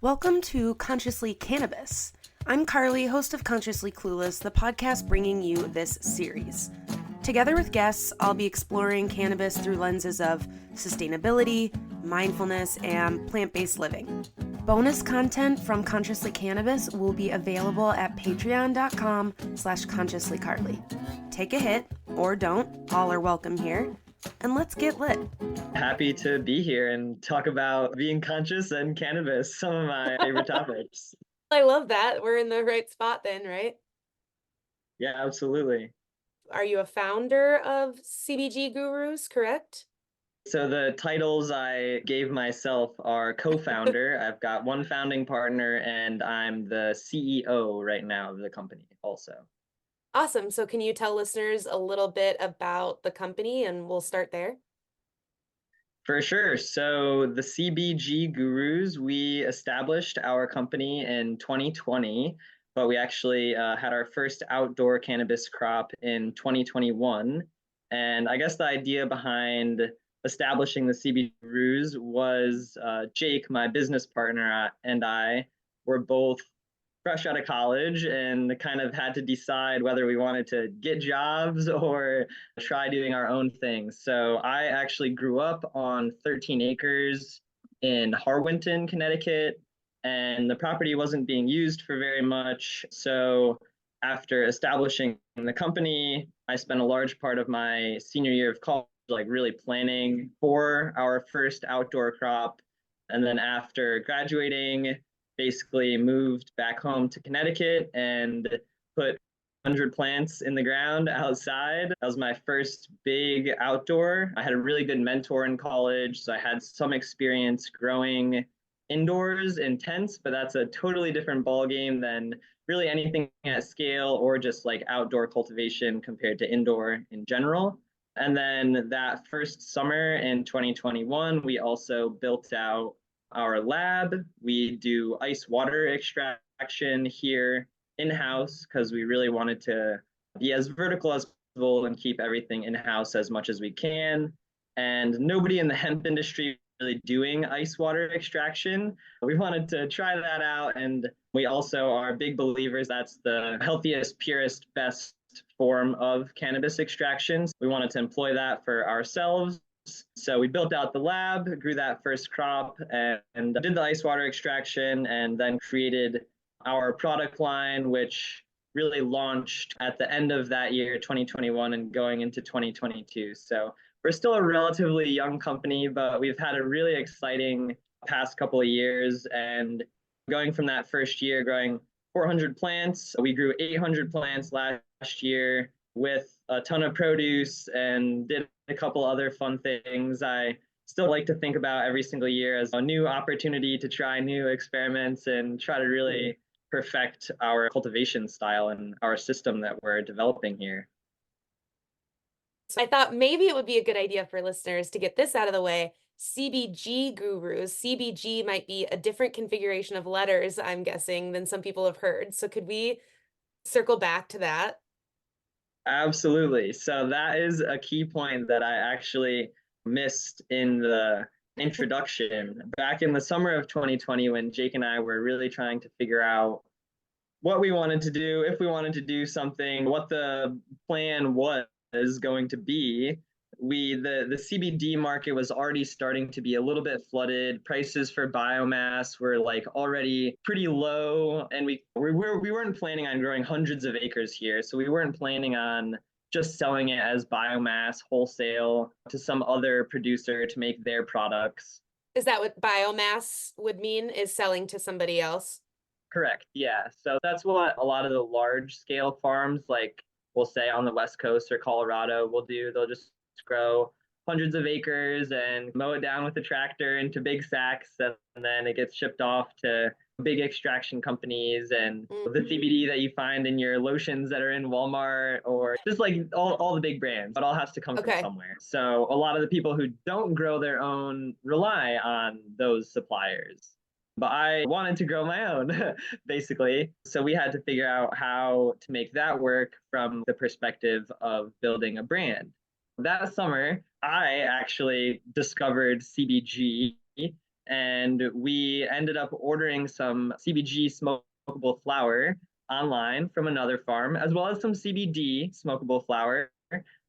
Welcome to Consciously Cannabis. I'm Carly, host of Consciously Clueless, the podcast bringing you this series. Together with guests, I'll be exploring cannabis through lenses of sustainability, mindfulness, and plant-based living. Bonus content from Consciously Cannabis will be available at patreon.com/consciouslycarly. Take a hit, or don't, all are welcome here, and let's get lit. Happy to be here and talk about being conscious and cannabis, some of my favorite topics. I love that. We're in the right spot then, right? Yeah, absolutely. Are you a founder of CBG Gurus, correct? So the titles I gave myself are co-founder. I've got one founding partner and I'm the CEO right now of the company also. Awesome. So can you tell listeners a little bit about the company and we'll start there? For sure. So the CBG Gurus, we established our company in 2020, but we actually had our first outdoor cannabis crop in 2021. And I guess the idea behind establishing the CBG Gurus was Jake, my business partner, and I were both fresh out of college and kind of had to decide whether we wanted to get jobs or try doing our own thing. So I actually grew up on 13 acres in Harwinton, Connecticut, and the property wasn't being used for very much. So after establishing the company, I spent a large part of my senior year of college like really planning for our first outdoor crop. And then after graduating, basically moved back home to Connecticut and put 100 plants in the ground outside. That was my first big outdoor. I had a really good mentor in college, so I had some experience growing indoors in tents, but that's a totally different ballgame than really anything at scale or just like outdoor cultivation compared to indoor in general. And then that first summer in 2021, we also built out our lab. We do ice water extraction here in-house because we really wanted to be as vertical as possible and keep everything in-house as much as we can. And nobody in the hemp industry really doing ice water extraction. We wanted to try that out. And we also are big believers that's the healthiest, purest, best form of cannabis extraction. We wanted to employ that for ourselves. So we built out the lab, grew that first crop, and did the ice water extraction, and then created our product line, which really launched at the end of that year, 2021, and going into 2022. So we're still a relatively young company, but we've had a really exciting past couple of years. And going from that first year, growing 400 plants, we grew 800 plants last year with a ton of produce and did a couple other fun things. I still like to think about every single year as a new opportunity to try new experiments and try to really perfect our cultivation style and our system that we're developing here. So I thought maybe it would be a good idea for listeners to get this out of the way. CBG Gurus. CBG might be a different configuration of letters, I'm guessing, than some people have heard. So could we circle back to that? Absolutely. So that is a key point that I actually missed in the introduction. Back in the summer of 2020, when Jake and I were really trying to figure out what we wanted to do, if we wanted to do something, what the plan was going to be, the CBD market was already starting to be a little bit flooded. Prices for biomass were like already pretty low, and we weren't planning on growing hundreds of acres here, so we weren't planning on just selling it as biomass wholesale to some other producer to make their products. Is that what biomass would mean, is selling to somebody else? Correct. Yeah. So that's what a lot of the large scale farms, like we'll say on the West Coast or Colorado, will do. They'll just grow hundreds of acres and mow it down with a tractor into big sacks, and then it gets shipped off to big extraction companies and the CBD that you find in your lotions that are in Walmart or just like all the big brands. It all has to come from somewhere. So a lot of the people who don't grow their own rely on those suppliers. But I wanted to grow my own, basically. So we had to figure out how to make that work from the perspective of building a brand. That summer, I actually discovered CBG and we ended up ordering some CBG smokable flower online from another farm, as well as some CBD smokable flower.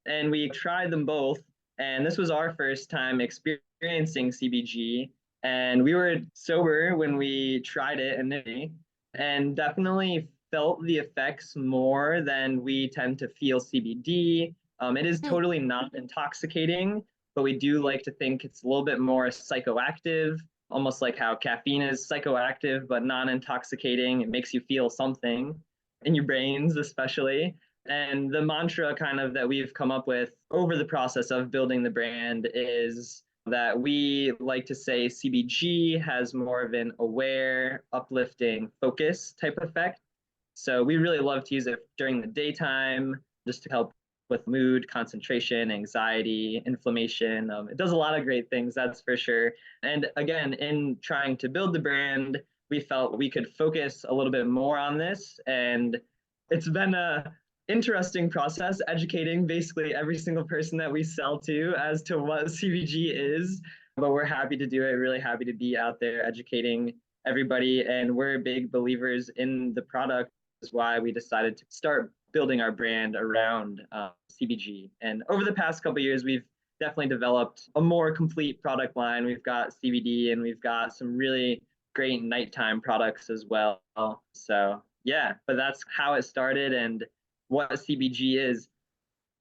And we tried them both. And this was our first time experiencing CBG. And we were sober when we tried it initially, and definitely felt the effects more than we tend to feel CBD. It is Hmm. totally not intoxicating, but we do like to think it's a little bit more psychoactive, almost like how caffeine is psychoactive but non intoxicating. It makes you feel something in your brains, especially. And the mantra kind of that we've come up with over the process of building the brand is that we like to say CBG has more of an aware, uplifting focus type effect. So we really love to use it during the daytime just to help with mood, concentration, anxiety, inflammation. It does a lot of great things, that's for sure. And again, in trying to build the brand, we felt we could focus a little bit more on this. And it's been a interesting process educating basically every single person that we sell to as to what CBG is. But we're happy to do it, really happy to be out there educating everybody. And we're big believers in the product, is why we decided to start building our brand around CBG. And over the past couple of years, we've definitely developed a more complete product line. We've got CBD and we've got some really great nighttime products as well. So yeah, but that's how it started and what CBG is.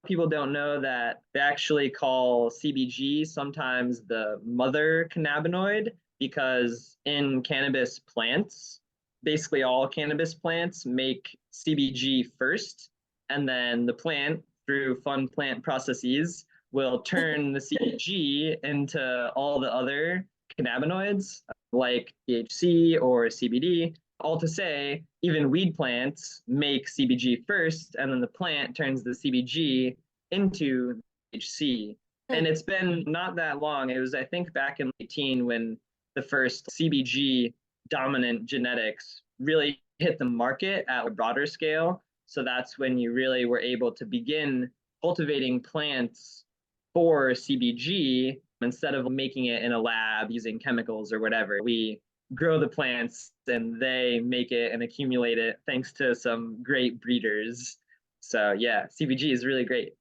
People don't know that they actually call CBG sometimes the mother cannabinoid, because in cannabis plants, basically all cannabis plants make CBG first, and then the plant, through fun plant processes, will turn the CBG into all the other cannabinoids like THC or CBD. All to say, even weed plants make CBG first, and then the plant turns the CBG into THC. Hmm. And it's been not that long. It was, I think, back in 2018 when the first CBG dominant genetics really hit the market at a broader scale. So that's when you really were able to begin cultivating plants for CBG instead of making it in a lab using chemicals or whatever. We grow the plants and they make it and accumulate it thanks to some great breeders. So yeah, CBG is really great.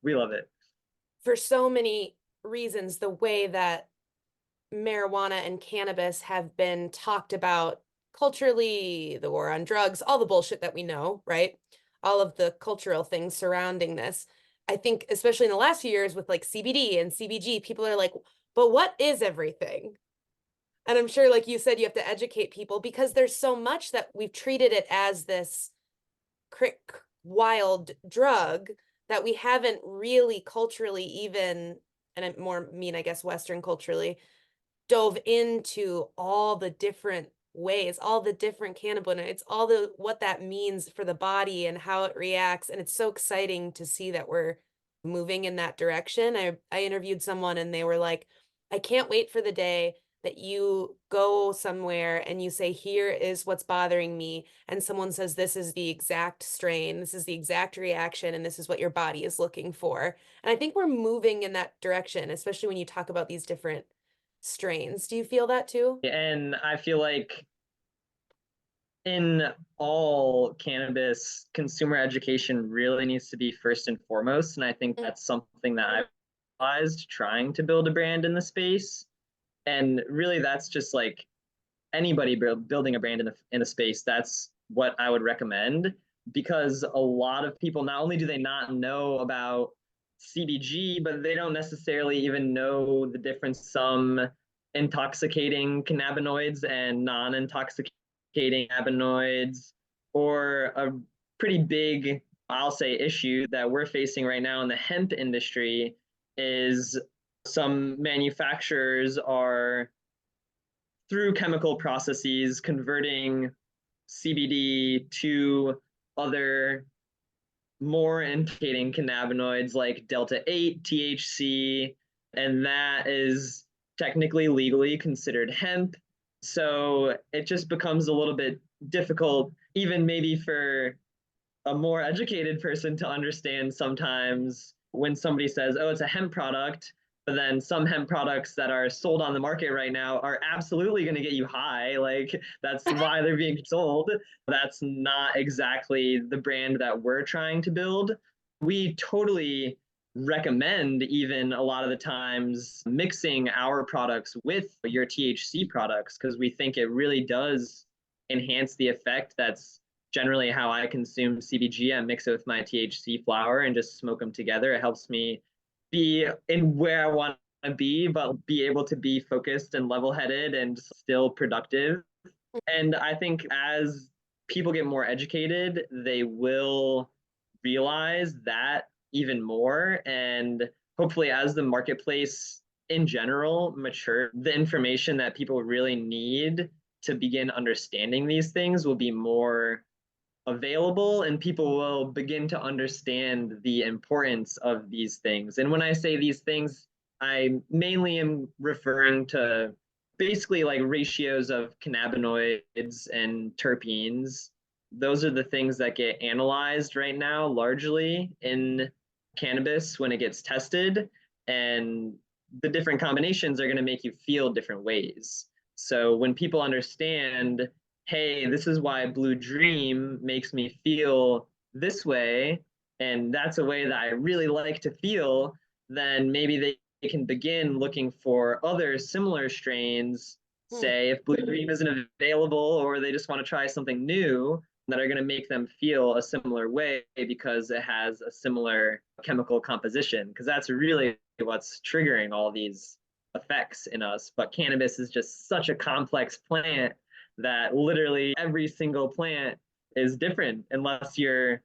We love it. For so many reasons, the way that marijuana and cannabis have been talked about culturally, the war on drugs, all the bullshit that we know, right? All of the cultural things surrounding this. I think, especially in the last few years with like CBD and CBG, people are like, but what is everything? And I'm sure, like you said, you have to educate people because there's so much that we've treated it as this wild drug that we haven't really culturally even, and I more mean, I guess, Western culturally, dove into all the different ways, all the different cannabinoids, all the what that means for the body and how it reacts. And it's so exciting to see that we're moving in that direction. I interviewed someone and they were like, I can't wait for the day that you go somewhere and you say, here is what's bothering me. And someone says, this is the exact strain, this is the exact reaction, and this is what your body is looking for. And I think we're moving in that direction, especially when you talk about these different strains. Do you feel that too? And I feel like in all cannabis, consumer education really needs to be first and foremost. And I think that's something that I've realized trying to build a brand in the space. And really, that's just like anybody building a brand in a space. That's what I would recommend, because a lot of people, not only do they not know about CBG, but they don't necessarily even know the difference, some intoxicating cannabinoids and non-intoxicating cannabinoids, or a pretty big, I'll say, issue that we're facing right now in the hemp industry is some manufacturers are, through chemical processes, converting CBD to other more indicating cannabinoids like Delta 8, THC, and that is technically legally considered hemp. So it just becomes a little bit difficult, even maybe for a more educated person, to understand sometimes when somebody says, oh, it's a hemp product, But then some hemp products that are sold on the market right now are absolutely going to get you high. Like that's why they're being sold. That's not exactly the brand that we're trying to build. We totally recommend, even a lot of the times, mixing our products with your THC products because we think it really does enhance the effect. That's generally how I consume CBG. I mix it with my THC flower and just smoke them together. It helps me be in where I want to be, but be able to be focused and level headed and still productive. And I think as people get more educated, they will realize that even more. And hopefully, as the marketplace in general mature, the information that people really need to begin understanding these things will be more available and people will begin to understand the importance of these things. And when I say these things, I mainly am referring to basically like ratios of cannabinoids and terpenes. Those are the things that get analyzed right now largely in cannabis when it gets tested. And the different combinations are going to make you feel different ways. So when people understand, hey, this is why Blue Dream makes me feel this way, and that's a way that I really like to feel, then maybe they can begin looking for other similar strains. Say, if Blue Dream isn't available or they just want to try something new that are going to make them feel a similar way because it has a similar chemical composition, because that's really what's triggering all these effects in us. But cannabis is just such a complex plant that literally every single plant is different unless you're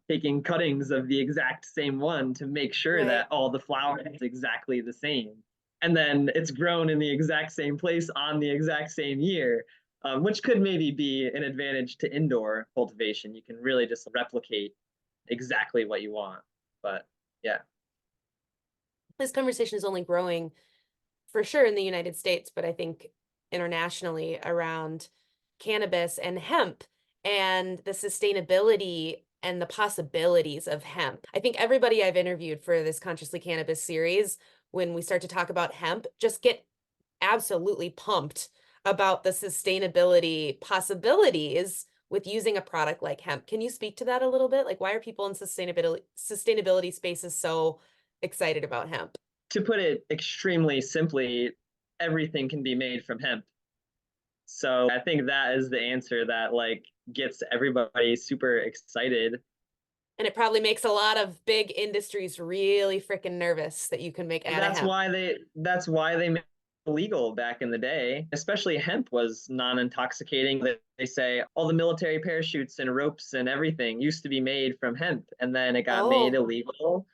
taking cuttings of the exact same one to make sure that all the flower is exactly the same. And then it's grown in the exact same place on the exact same year, which could maybe be an advantage to indoor cultivation. You can really just replicate exactly what you want. But yeah. This conversation is only growing for sure in the United States, but I think internationally around cannabis and hemp and the sustainability and the possibilities of hemp. I think everybody I've interviewed for this Consciously Cannabis series, when we start to talk about hemp, just get absolutely pumped about the sustainability possibilities with using a product like hemp. Can you speak to that a little bit? Like, why are people in sustainability spaces so excited about hemp? To put it extremely simply, everything can be made from hemp. So I think that is the answer that like gets everybody super excited. And it probably makes a lot of big industries really freaking nervous that you can make out of hemp. That's why they made it illegal back in the day. Especially hemp was non-intoxicating. They say all the military parachutes and ropes and everything used to be made from hemp, and then it got made illegal.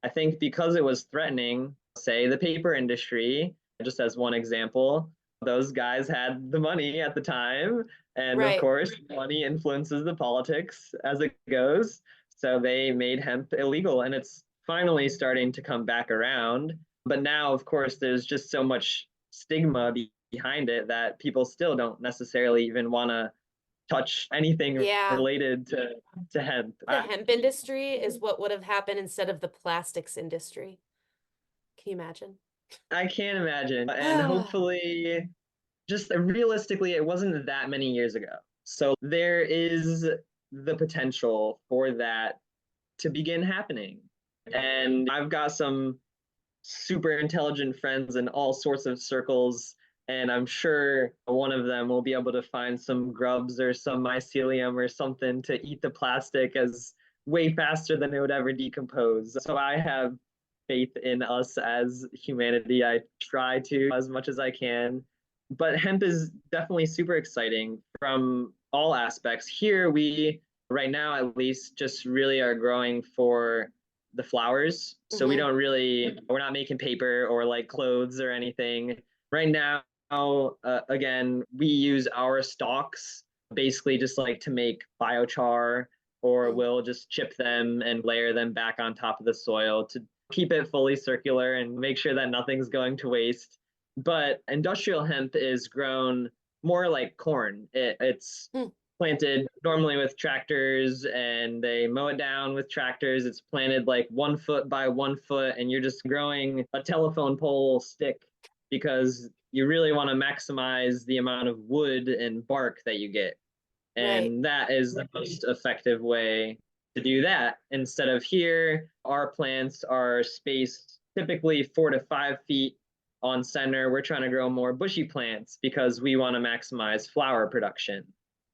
I think because it was threatening, say the paper industry, just as one example, those guys had the money at the time. And of course, money influences the politics as it goes. So they made hemp illegal, and it's finally starting to come back around. But now, of course, there's just so much stigma behind it that people still don't necessarily even want to touch anything related to hemp. The hemp industry is what would have happened instead of the plastics industry. Can you imagine? I can't imagine. And hopefully, just realistically, it wasn't that many years ago. So there is the potential for that to begin happening. And I've got some super intelligent friends in all sorts of circles, and I'm sure one of them will be able to find some grubs or some mycelium or something to eat the plastic as way faster than it would ever decompose. So I have faith in us as humanity. I try to as much as I can. But hemp is definitely super exciting from all aspects. Here, we, right now at least, just really are growing for the flowers. So we don't really, we're not making paper or like clothes or anything. Right now, again, we use our stalks basically just like to make biochar, or we'll just chip them and layer them back on top of the soil to keep it fully circular and make sure that nothing's going to waste. But industrial hemp is grown more like corn. It's planted normally with tractors, and they mow it down with tractors. It's planted like 1 foot by 1 foot, and you're just growing a telephone pole stick because you really want to maximize the amount of wood and bark that you get. Right. And that is the most effective way to do that. Instead of here, our plants are spaced typically 4 to 5 feet on center. We're trying to grow more bushy plants because we want to maximize flower production.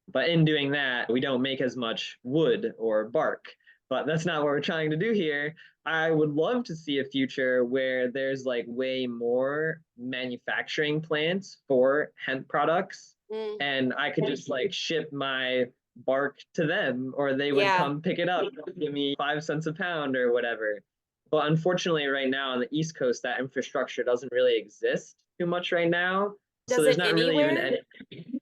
But in doing that, we don't make as much wood or bark. But that's not what we're trying to do here. I would love to see a future where there's like way more manufacturing plants for hemp products, Mm. and I could just like ship my bark to them, or they would Yeah. come pick it up, give me 5 cents a pound or whatever. But unfortunately, right now on the East Coast, that infrastructure doesn't really exist too much right now. So Does there's it not really even anywhere? any.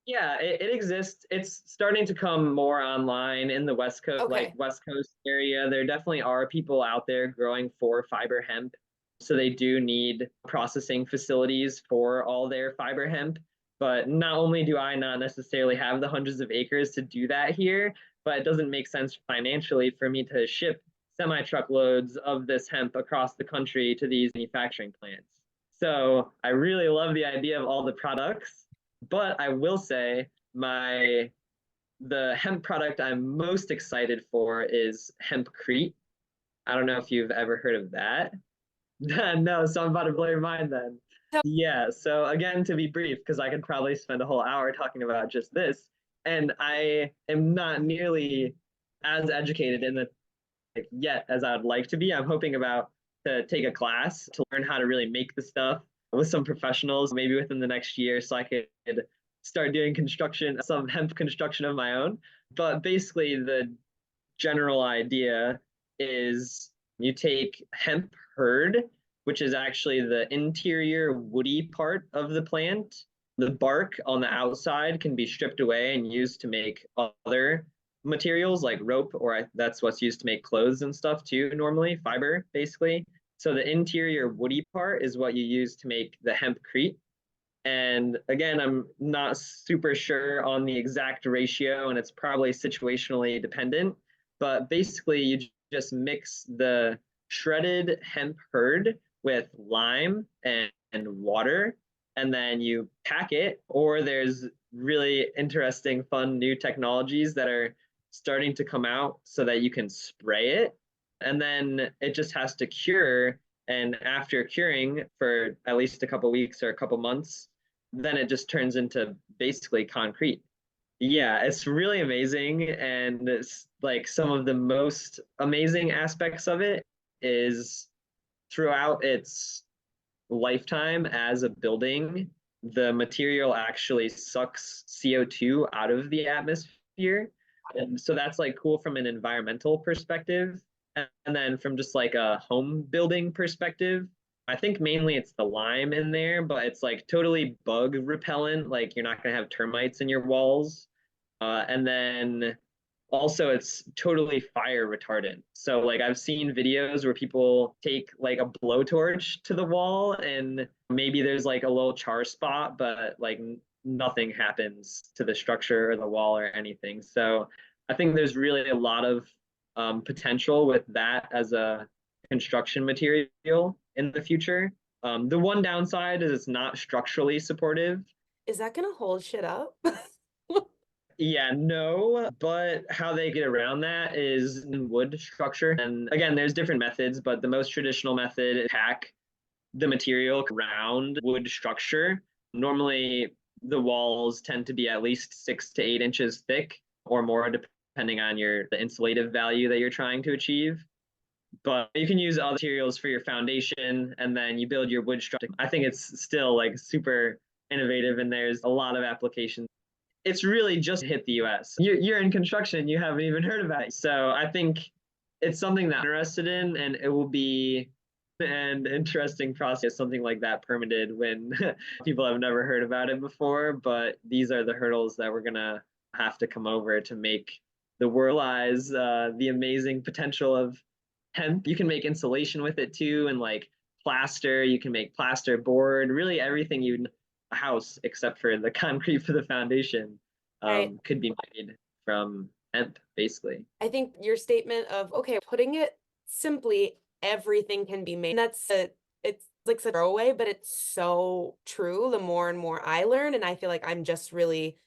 Yeah, it exists. It's starting to come more online in the West Coast, like Okay. West Coast area. There definitely are people out there growing for fiber hemp. So they do need processing facilities for all their fiber hemp. But not only do I not necessarily have the hundreds of acres to do that here, but it doesn't make sense financially for me to ship semi truckloads of this hemp across the country to these manufacturing plants. So I really love the idea of all the products, but I will say the hemp product I'm most excited for is Hempcrete. I don't know if you've ever heard of that. No, so I'm about to blow your mind then. Yeah, so again, to be brief, because I could probably spend a whole hour talking about just this, and I am not nearly as educated in the yet as I would like to be. I'm hoping about to take a class to learn how to really make the stuff with some professionals, maybe within the next year, so I could start doing construction, some hemp construction of my own. But basically, the general idea is you take hemp hurd, which is actually the interior woody part of the plant. The bark on the outside can be stripped away and used to make other materials like rope, or that's what's used to make clothes and stuff too, normally, fiber, basically. So the interior woody part is what you use to make the hempcrete. And again, I'm not super sure on the exact ratio, and it's probably situationally dependent. But basically, you just mix the shredded hemp hurd with lime and water, and then you pack it. Or there's really interesting, fun new technologies that are starting to come out so that you can spray it, and then it just has to cure. And after curing for at least a couple weeks or a couple months, then it just turns into basically concrete. Yeah, it's really amazing. And it's like some of the most amazing aspects of it is throughout its lifetime as a building, the material actually sucks CO2 out of the atmosphere. And so that's like cool from an environmental perspective. And then from just like a home building perspective, I think mainly it's the lime in there, but it's like totally bug repellent. Like you're not going to have termites in your walls. And then also it's totally fire retardant. So like I've seen videos where people take like a blowtorch to the wall, and maybe there's like a little char spot, but like nothing happens to the structure or the wall or anything. So I think there's really a lot of potential with that as a construction material in the future. The one downside is it's not structurally supportive. Is that gonna hold shit up? Yeah, no, but how they get around that is in wood structure. And again, there's different methods, but the most traditional method is pack the material around wood structure. Normally, the walls tend to be at least 6 to 8 inches thick or more, depending on the insulative value that you're trying to achieve. But you can use other materials for your foundation, and then you build your wood structure. I think it's still like super innovative, and there's a lot of applications. It's really just hit the US. You're in construction, you haven't even heard about it. So I think it's something that I'm interested in, and it will be an interesting process, something like that permitted when people have never heard about it before. But these are the hurdles that we're going to have to come over to make the world realize the amazing potential of hemp. You can make insulation with it too, and like plaster, you can make plaster board, really everything you a house except for the concrete for the foundation. Right. could be made from hemp, basically. I think your statement of, okay, putting it simply, everything can be made. It's like a throwaway, but it's so true the more and more I learn. And I feel like I'm just really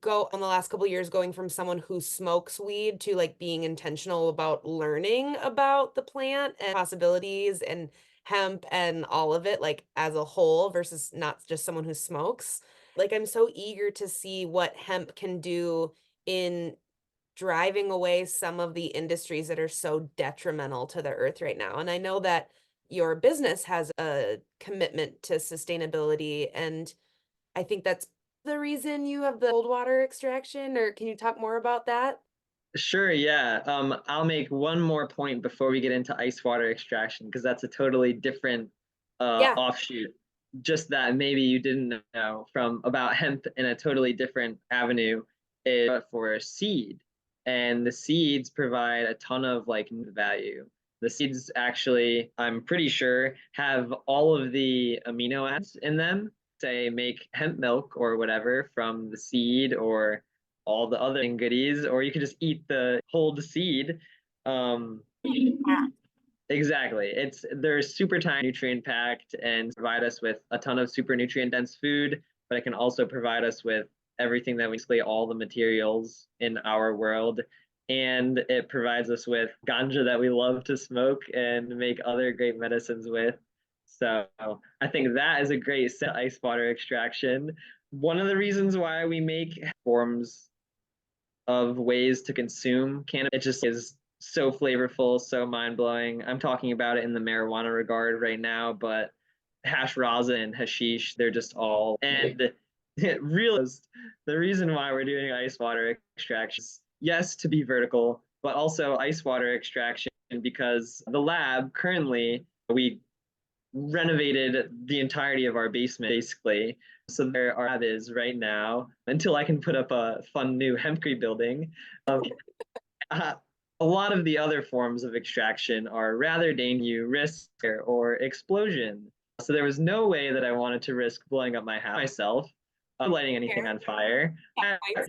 go on the last couple of years going from someone who smokes weed to like being intentional about learning about the plant and possibilities and hemp and all of it like as a whole versus not just someone who smokes. Like I'm so eager to see what hemp can do in driving away some of the industries that are so detrimental to the earth right now. And I know that your business has a commitment to sustainability, and I think that's the reason you have the cold water extraction, or can you talk more about that? Sure, yeah. I'll make one more point before we get into ice water extraction, because that's a totally different Yeah. offshoot. Just that maybe you didn't know from about hemp in a totally different avenue is for seed. And the seeds provide a ton of like value. The seeds actually, I'm pretty sure, have all of the amino acids in them, say make hemp milk or whatever from the seed or all the other goodies, or you could just eat the whole seed. Um, exactly. They're super tiny, nutrient packed, and provide us with a ton of super nutrient dense food, but it can also provide us with everything that we basically all the materials in our world. And it provides us with ganja that we love to smoke and make other great medicines with. So I think that is a great set ice water extraction. One of the reasons why we make forms of ways to consume cannabis. It just is so flavorful, so mind blowing. I'm talking about it in the marijuana regard right now, but hash rosin and hashish, they're just all. And it realized the reason why we're doing ice water extraction is, yes, to be vertical, but also ice water extraction because the lab currently, we renovated the entirety of our basement basically. So there our lab is right now until I can put up a fun new hempcrete building. Um, uh, a lot of the other forms of extraction are rather dangerous, risk or explosion. So there was no way that I wanted to risk blowing up my house myself, lighting anything on fire.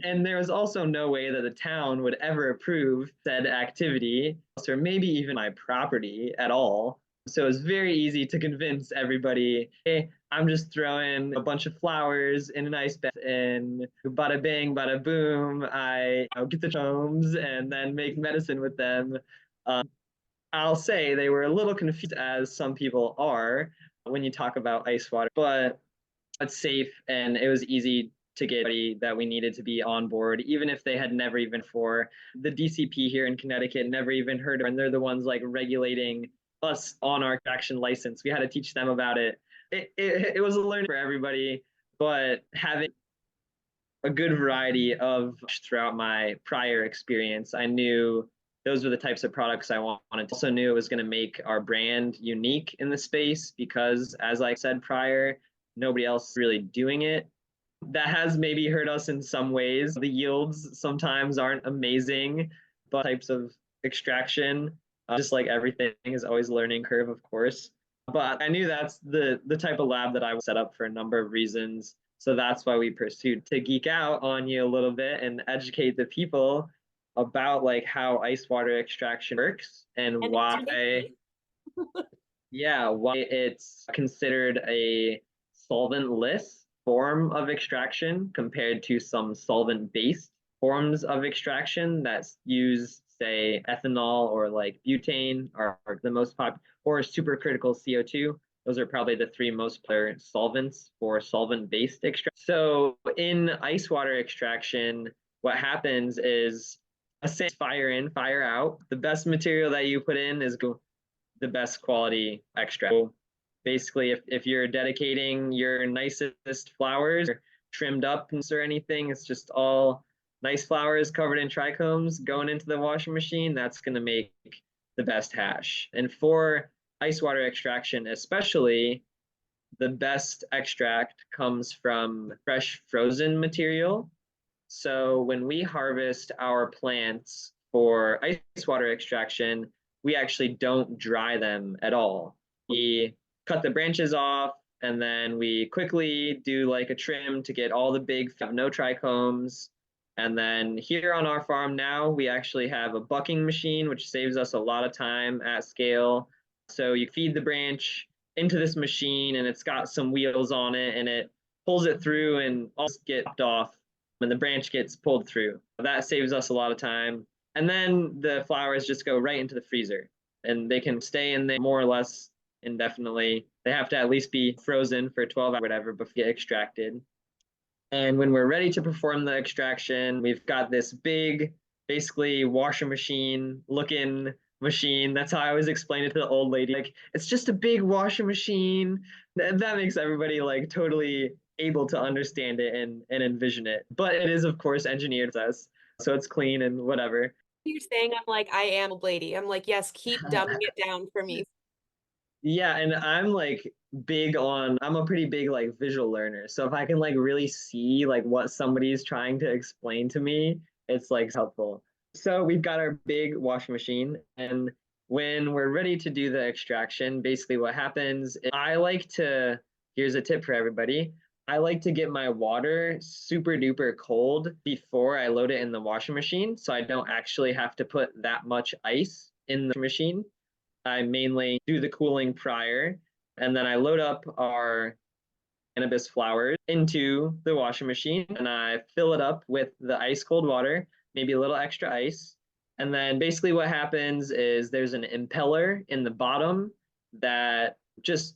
And there was also no way that the town would ever approve said activity, or maybe even my property at all. So it was very easy to convince everybody, hey, I'm just throwing a bunch of flowers in an ice bath and bada bing, bada boom. I get the homes and then make medicine with them. Um, I'll say they were a little confused, as some people are, when you talk about ice water, but it's safe and it was easy to get everybody that we needed to be on board, even if they had never even for the DCP here in Connecticut never even heard of it, and they're the ones like regulating us on our action license. We had to teach them about it. It was a learning for everybody, but having a good variety of throughout my prior experience, I knew those were the types of products I wanted. Also knew it was going to make our brand unique in the space because, as I said prior, nobody else really doing it. That has maybe hurt us in some ways. The yields sometimes aren't amazing, but types of extraction, just like everything, is always a learning curve, of course. But I knew that's the type of lab that I would set up for a number of reasons. So that's why we pursued to geek out on you a little bit and educate the people about like how ice water extraction works and why, yeah, why it's considered a solventless form of extraction compared to some solvent-based forms of extraction that use, say, ethanol or like butane are the most popular, or supercritical CO2. Those are probably the three most popular solvents for solvent-based extraction. So in ice water extraction, what happens is a fire in, fire out. The best material that you put in is the best quality extract. So basically, if you're dedicating your nicest flowers, or trimmed up or anything, it's just all nice flowers covered in trichomes going into the washing machine, that's going to make the best hash. And for ice water extraction, especially, the best extract comes from fresh frozen material. So when we harvest our plants for ice water extraction, we actually don't dry them at all. We cut the branches off and then we quickly do like a trim to get all the big no trichomes. And then here on our farm now, we actually have a bucking machine, which saves us a lot of time at scale. So you feed the branch into this machine, and it's got some wheels on it, and it pulls it through and all get off when the branch gets pulled through. That saves us a lot of time. And then the flowers just go right into the freezer, and they can stay in there more or less indefinitely. They have to at least be frozen for 12 hours, whatever, before they get extracted. And when we're ready to perform the extraction, we've got this big, basically washer machine looking machine. That's how I always explain it to the old lady. Like, it's just a big washer machine. That makes everybody like totally able to understand it and envision it. But it is, of course, engineered to us. So it's clean and whatever. You're saying I'm like, I am a lady. I'm like, yes, keep dumbing it down for me. Yeah, and I'm like I'm a pretty big like visual learner. So if I can like really see like what somebody's trying to explain to me, it's like helpful. So we've got our big washing machine, and when we're ready to do the extraction, basically what happens is here's a tip for everybody. I like to get my water super duper cold before I load it in the washing machine, so I don't actually have to put that much ice in the machine. I mainly do the cooling prior, and then I load up our cannabis flowers into the washing machine, and I fill it up with the ice cold water, maybe a little extra ice. And then basically what happens is there's an impeller in the bottom that just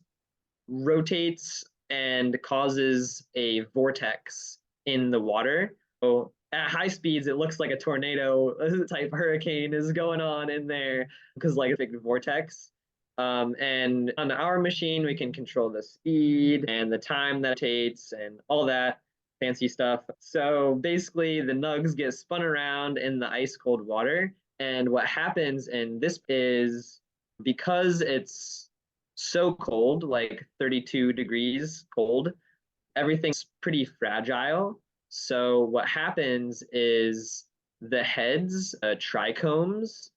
rotates and causes a vortex in the water. So at high speeds, it looks like a tornado type hurricane is going on in there because like a big vortex. And on our machine, we can control the speed and the time that it takes and all that fancy stuff. So basically, the nugs get spun around in the ice cold water. And what happens in this is because it's so cold, like 32 degrees cold, everything's pretty fragile. So what happens is the heads, trichomes,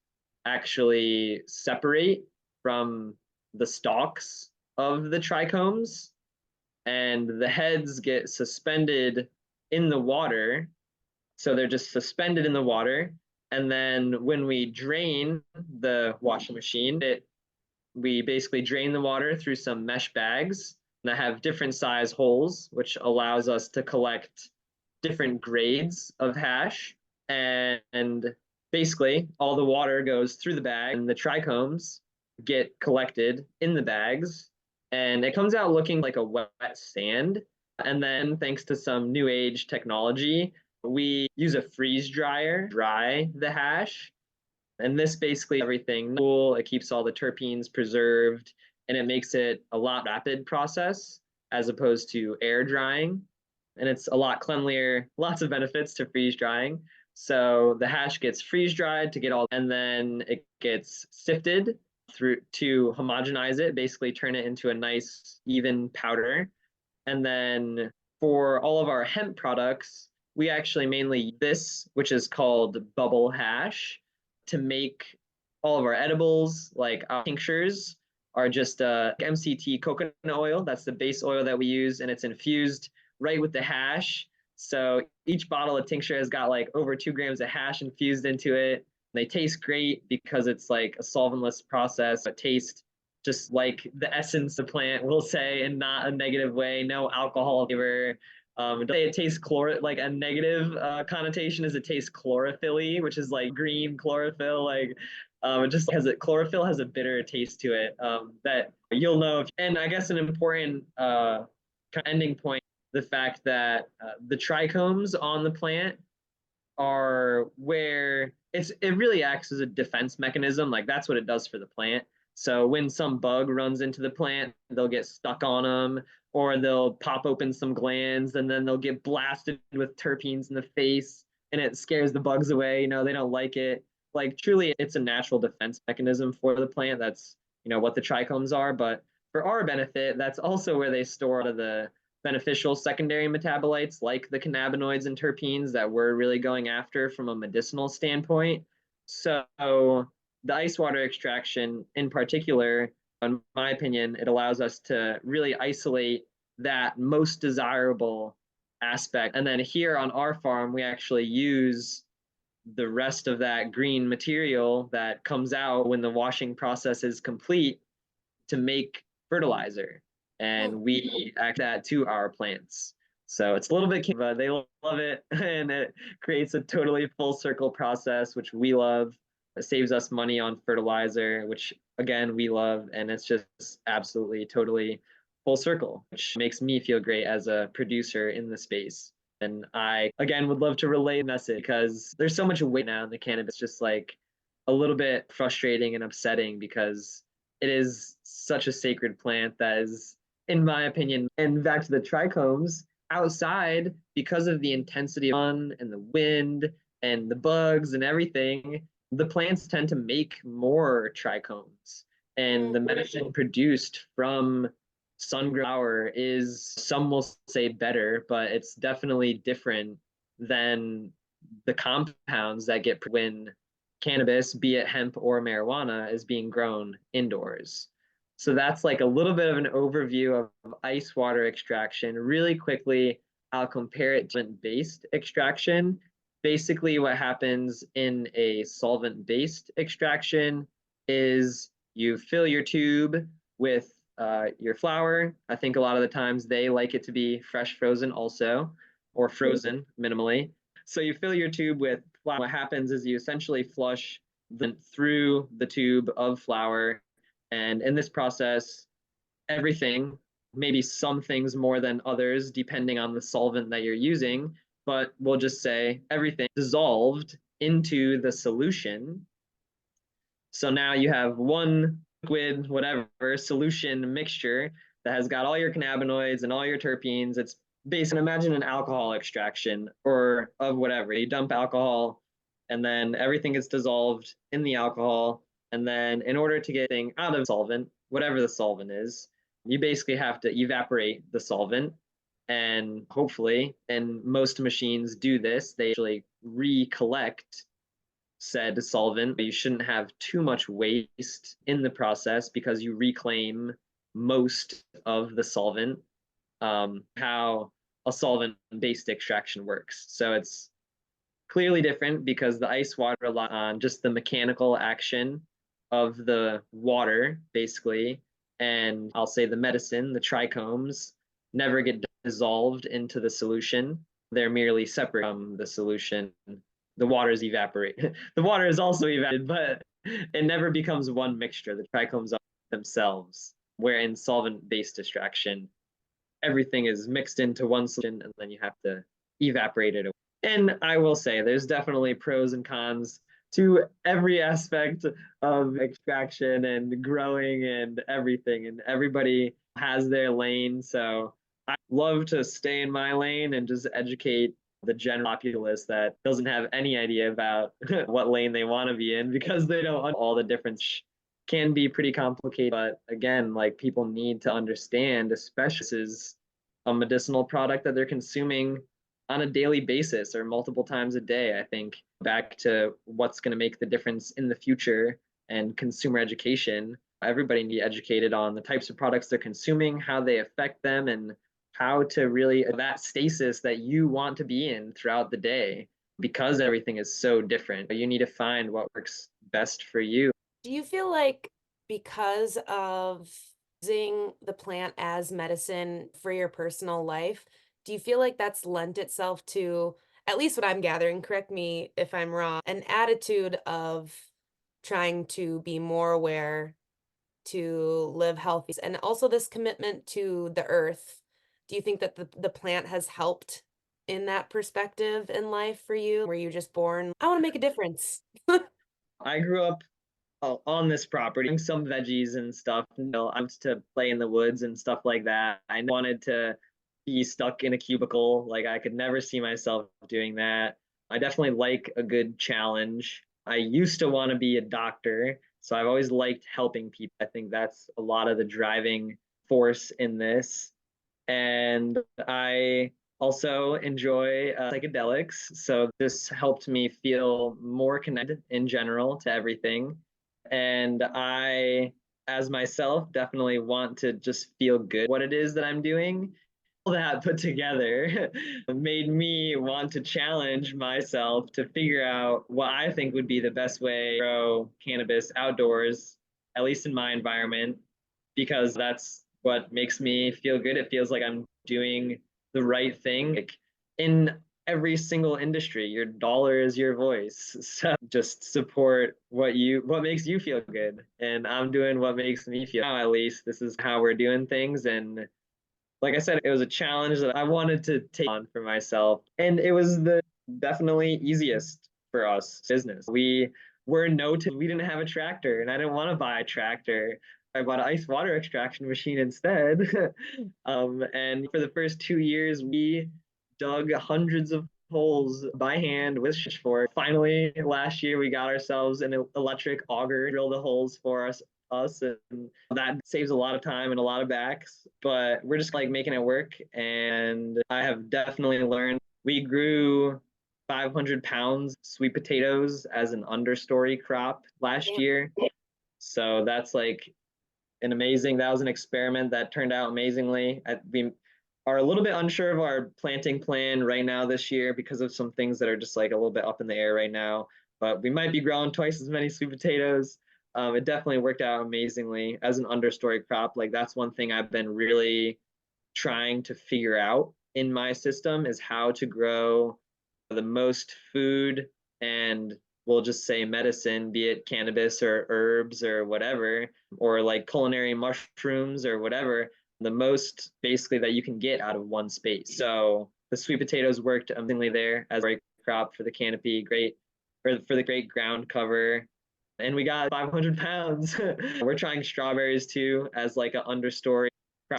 actually separate from the stalks of the trichomes, and the heads get suspended in the water. So they're just suspended in the water. And then when we drain the washing machine, we basically drain the water through some mesh bags that have different size holes, which allows us to collect different grades of hash. And basically, all the water goes through the bag, and the trichomes get collected in the bags. And it comes out looking like a wet sand. And then, thanks to some new age technology, we use a freeze dryer, dry the hash, and this basically everything cool. It keeps all the terpenes preserved, and it makes it a lot rapid process as opposed to air drying. And it's a lot cleanlier, lots of benefits to freeze drying. So the hash gets freeze dried to get all, and then it gets sifted through to homogenize it, basically turn it into a nice even powder. And then for all of our hemp products, we actually mainly this, which is called bubble hash, to make all of our edibles, like our tinctures, are just MCT coconut oil. That's the base oil that we use, and it's infused right with the hash. So each bottle of tincture has got like over 2 grams of hash infused into it. They taste great because it's like a solventless process. It tastes just like the essence of the plant, we'll say, in not a negative way. No alcohol flavor. It tastes like a negative connotation is it tastes chlorophyll-y, which is like green chlorophyll. Like it just has it chlorophyll has a bitter taste to it that you'll know. And I guess an important ending point, the fact that the trichomes on the plant are where it really acts as a defense mechanism. Like that's what it does for the plant. So when some bug runs into the plant, they'll get stuck on them, or they'll pop open some glands, and then they'll get blasted with terpenes in the face, and it scares the bugs away. They don't like it. Like truly, it's a natural defense mechanism for the plant. That's what the trichomes are. But for our benefit, that's also where they store a lot of the beneficial secondary metabolites like the cannabinoids and terpenes that we're really going after from a medicinal standpoint. So the ice water extraction in particular, in my opinion, it allows us to really isolate that most desirable aspect. And then here on our farm, we actually use the rest of that green material that comes out when the washing process is complete to make fertilizer. And we act that to our plants. So it's a little bit, but they love it. And it creates a totally full circle process, which we love. It saves us money on fertilizer, which again, we love. And it's just absolutely, totally full circle, which makes me feel great as a producer in the space. And I, again, would love to relay a message because there's so much weight now in the cannabis, just like a little bit frustrating and upsetting because it is such a sacred plant that is, in my opinion, and back to the trichomes, outside because of the intensity of the sun and the wind and the bugs and everything, the plants tend to make more trichomes. And the medicine produced from sun-grown flower is, some will say better, but it's definitely different than the compounds that get when cannabis, be it hemp or marijuana, is being grown indoors. So that's like a little bit of an overview of ice water extraction. Really quickly, I'll compare it to solvent-based extraction. Basically, what happens in a solvent-based extraction is you fill your tube with your flower. I think a lot of the times they like it to be fresh frozen also, or frozen minimally. So you fill your tube with flour. What happens is you essentially flush through the tube of flour. And in this process, everything, maybe some things more than others, depending on the solvent that you're using, but we'll just say everything dissolved into the solution. So now you have one liquid, whatever, solution mixture that has got all your cannabinoids and all your terpenes. It's basically, imagine an alcohol extraction or of whatever. You dump alcohol and then everything gets dissolved in the alcohol. And then in order to get thing out of solvent, whatever the solvent is, you basically have to evaporate the solvent. And hopefully, and most machines do this, they actually recollect said solvent. You shouldn't have too much waste in the process because you reclaim most of the solvent. How a solvent-based extraction works. So it's clearly different because the ice water relies on just the mechanical action of the water, basically. And I'll say the medicine, the trichomes, never get dissolved into the solution. They're merely separate from the solution. The water is evaporated. The water is also evaporated, but it never becomes one mixture. The trichomes are themselves, where in solvent-based extraction, everything is mixed into one solution and then you have to evaporate it away. And I will say there's definitely pros and cons to every aspect of extraction and growing and everything. And everybody has their lane. So I love to stay in my lane and just educate the general populace that doesn't have any idea about what lane they want to be in because they don't understand all the difference. Can be pretty complicated, but again, like people need to understand, especially this is a medicinal product that they're consuming on a daily basis or multiple times a day. I think back to what's going to make the difference in the future and consumer education. Everybody need to be educated on the types of products they're consuming, how they affect them, and how to really that stasis that you want to be in throughout the day because everything is so different. You need to find what works best for you. Do you feel like because of using the plant as medicine for your personal life, do you feel like that's lent itself to, at least what I'm gathering, correct me if I'm wrong, an attitude of trying to be more aware, to live healthy, and also this commitment to the earth? Do you think that the plant has helped in that perspective in life for you? Were you just born, I want to make a difference? I grew up on this property, some veggies and stuff. You know, I used to play in the woods and stuff like that. I wanted to be stuck in a cubicle. Like I could never see myself doing that. I definitely like a good challenge. I used to want to be a doctor, so I've always liked helping people. I think that's a lot of the driving force in this. And I also enjoy psychedelics. So this helped me feel more connected in general to everything. And I, as myself, definitely want to just feel good what it is that I'm doing. that put together made me want to challenge myself to figure out what I think would be the best way to grow cannabis outdoors, at least in my environment, because that's what makes me feel good. It feels like I'm doing the right thing. Like in every single industry, your dollar is your voice. So just support what makes you feel good. And I'm doing what makes me feel. Now, at least this is how we're doing things. And like I said, it was a challenge that I wanted to take on for myself. And it was the definitely easiest for us business. We didn't have a tractor and I didn't want to buy a tractor. I bought an ice water extraction machine instead. And for the first 2 years, we dug hundreds of holes by hand with pitchfork. Finally, last year, we got ourselves an electric auger, drill the holes for us, and that saves a lot of time and a lot of backs, but we're just like making it work. And I have definitely learned. We grew 500 pounds sweet potatoes as an understory crop last year, so that's like that was an experiment that turned out amazingly. We are a little bit unsure of our planting plan right now this year because of some things that are just like a little bit up in the air right now. But we might be growing twice as many sweet potatoes. It definitely worked out amazingly as an understory crop. Like that's one thing I've been really trying to figure out in my system is how to grow the most food and we'll just say medicine, be it cannabis or herbs or whatever, or like culinary mushrooms or whatever, the most basically that you can get out of one space. So the sweet potatoes worked amazingly there as a crop for the canopy, great for the great ground cover. And we got 500 pounds. We're trying strawberries too as like an understory.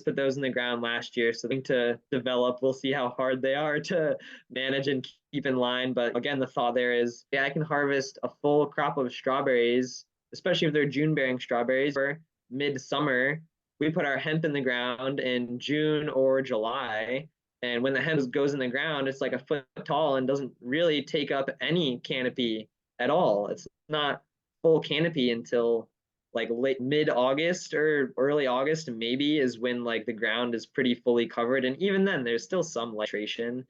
Put those in the ground last year, so to develop. We'll see how hard they are to manage and keep in line. But again, the thought there is, yeah, I can harvest a full crop of strawberries, especially if they're June-bearing strawberries, for midsummer. We put our hemp in the ground in June or July, and when the hemp goes in the ground, it's like a foot tall and doesn't really take up any canopy at all. It's not full canopy until like late mid-August or early August maybe is when like the ground is pretty fully covered, and even then there's still some titration.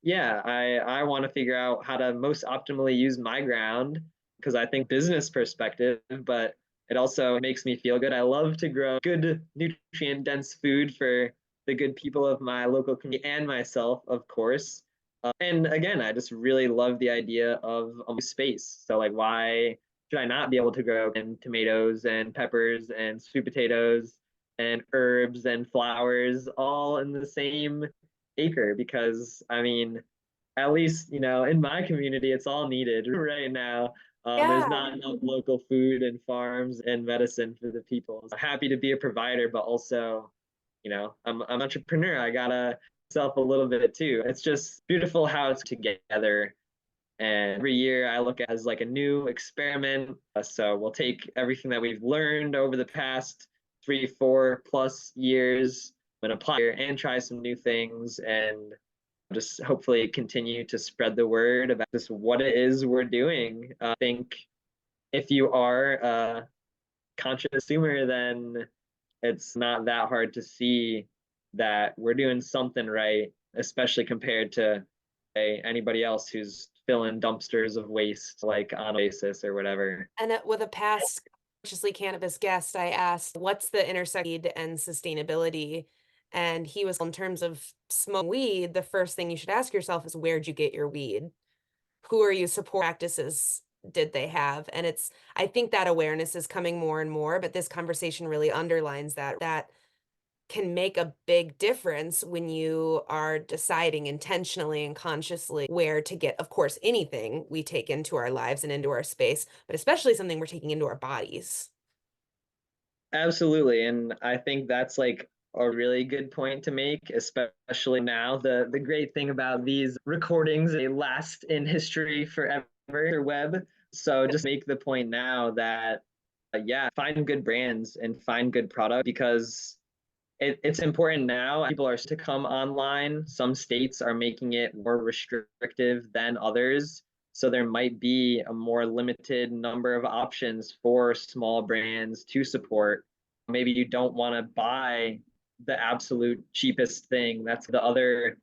Yeah, I want to figure out how to most optimally use my ground because I think business perspective, but it also makes me feel good. I love to grow good nutrient dense food for the good people of my local community and myself, of course. And again, I just really love the idea of a space. So like why should I not be able to grow tomatoes and peppers and sweet potatoes and herbs and flowers all in the same acre? Because I mean, at least in my community, it's all needed right now. There's Yeah. not enough local food and farms and medicine for the people. So I'm happy to be a provider, but also, I'm an entrepreneur. I gotta self a little bit too. It's just beautiful how it's together, and every year I look at it as like a new experiment. So we'll take everything that we've learned over the past 3, 4+ years and apply it and try some new things and just hopefully continue to spread the word about just what it is we're doing. I think if you are a conscious consumer, then it's not that hard to see that we're doing something right, especially compared to anybody else who's filling dumpsters of waste like on a basis or whatever. And with a past consciously cannabis guest, I asked, what's the intersection and sustainability? And he was, in terms of smoking weed, the first thing you should ask yourself is, where'd you get your weed? Who are you support practices did they have? And I think that awareness is coming more and more, but this conversation really underlines that can make a big difference when you are deciding intentionally and consciously where to get, of course, anything we take into our lives and into our space, but especially something we're taking into our bodies. Absolutely. And I think that's like a really good point to make, especially now. The great thing about these recordings, they last in history forever, web. So just make the point now that yeah, find good brands and find good product because it's important now. People are to come online. Some states are making it more restrictive than others. So there might be a more limited number of options for small brands to support. Maybe you don't want to buy the absolute cheapest thing. That's the other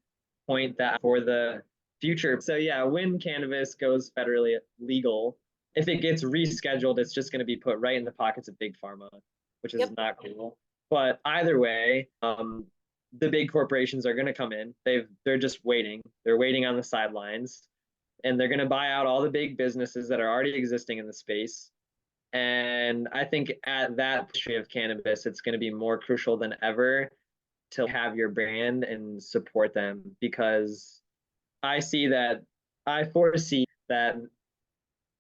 point that for the future. So yeah, when cannabis goes federally legal, if it gets rescheduled, it's just going to be put right in the pockets of big pharma, which is not cool. But either way, the big corporations are going to come in. They're just waiting. They're waiting on the sidelines, and they're going to buy out all the big businesses that are already existing in the space. And I think at that history of cannabis, it's going to be more crucial than ever to have your brand and support them, because I foresee that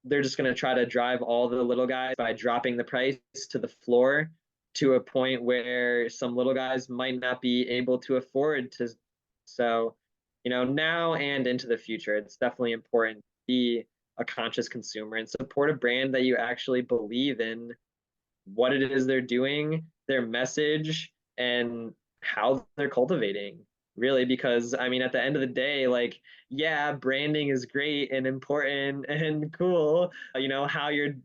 they're just going to try to drive all the little guys by dropping the price to the floor, to a point where some little guys might not be able to afford to. So, now and into the future, it's definitely important to be a conscious consumer and support a brand that you actually believe in, what it is they're doing, their message, and how they're cultivating, really. Because I mean, at the end of the day, like, yeah, branding is great and important and cool. How you're,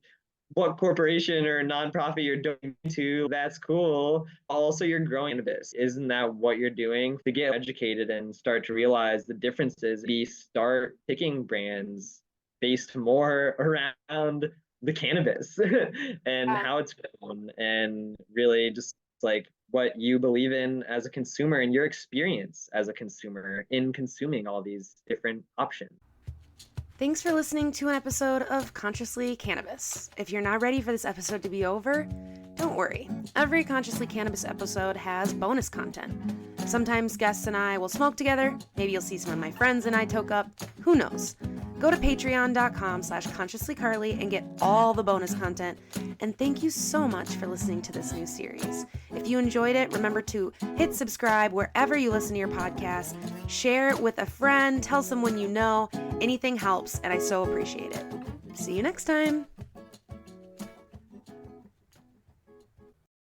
what corporation or nonprofit you're doing to, that's cool. Also, you're growing cannabis. Isn't that what you're doing? To get educated and start to realize the differences, we start picking brands based more around the cannabis and how it's grown, and really just like what you believe in as a consumer and your experience as a consumer in consuming all these different options. Thanks for listening to an episode of Consciously Cannabis. If you're not ready for this episode to be over, don't worry. Every Consciously Cannabis episode has bonus content. Sometimes guests and I will smoke together. Maybe you'll see some of my friends and I toke up. Who knows? Go to patreon.com/consciouslycarly and get all the bonus content. And thank you so much for listening to this new series. If you enjoyed it, remember to hit subscribe wherever you listen to your podcast. Share it with a friend. Tell someone you know. Anything helps, and I so appreciate it. See you next time.